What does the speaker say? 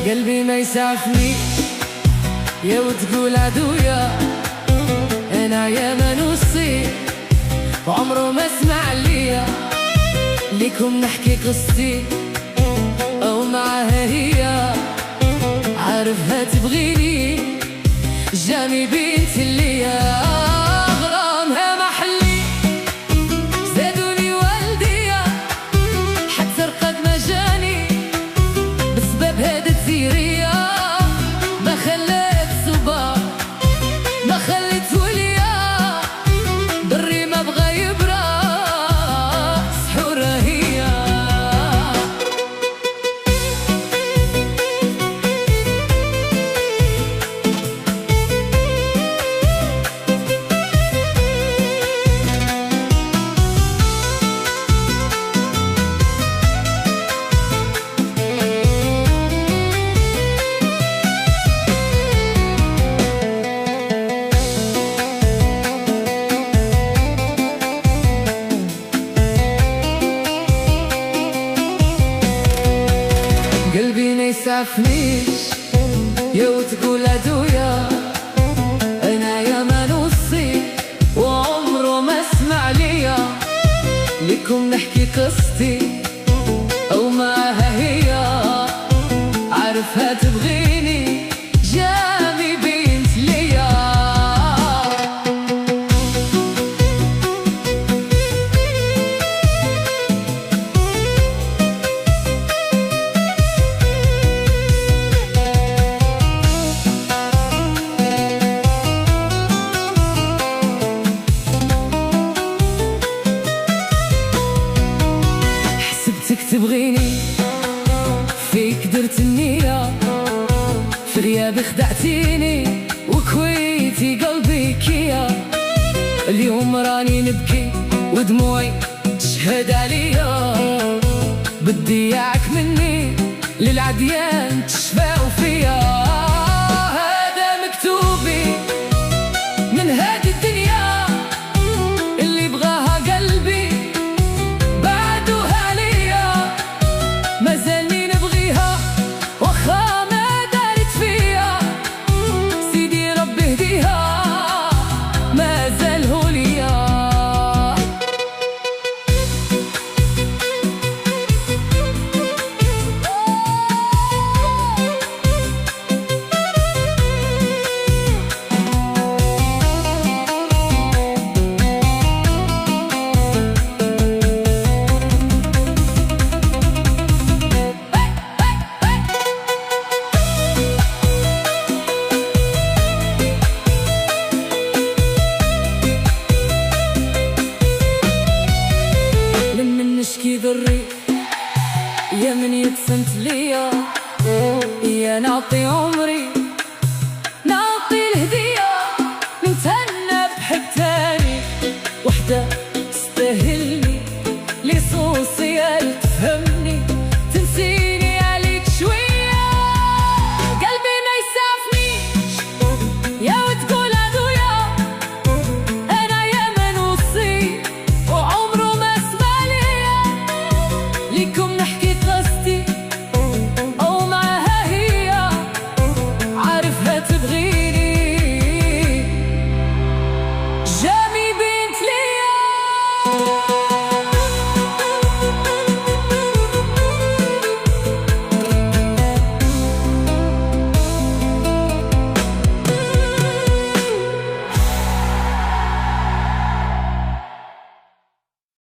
قلبي ما يسعفنيش يا وتقول عدويا، انا يا ما نصي وعمره ما سمع ليا، ليكم نحكي قصتي او معاها هي، عارفها تبغيني جامي بنت ليا، غرامها محلي زادوني والديا، حتى رقد ما جاني بسبب هاد التيرية، ما خليت صبار ما خليت وليا، دري ما بغى يبرى سحورة هي. قلبي ما يسعفنيش يا وتقول عدويا، انا يا ما نصي وعمره ما سمع ليا، ليكم نحكي قصتي او معاها هي، عارفها تبغيني جامي بنت ليا. تبغيني فيك درت النية، في غيابي خدعتيني وكويتي قلبي كيا، اليوم راني نبكي ودموعي تشهد عليا، بدي ياك مني للعديان تشفاو فيا، هذا مكتوبي من هذه الدنيا، اللي بغاها قلبي مازالني نبغيها وخا ما دارت فيا، سيدي ربي هديها مازال هو ليا. نشكي ذري يا من يتسنت ليا، يا نعطي عمري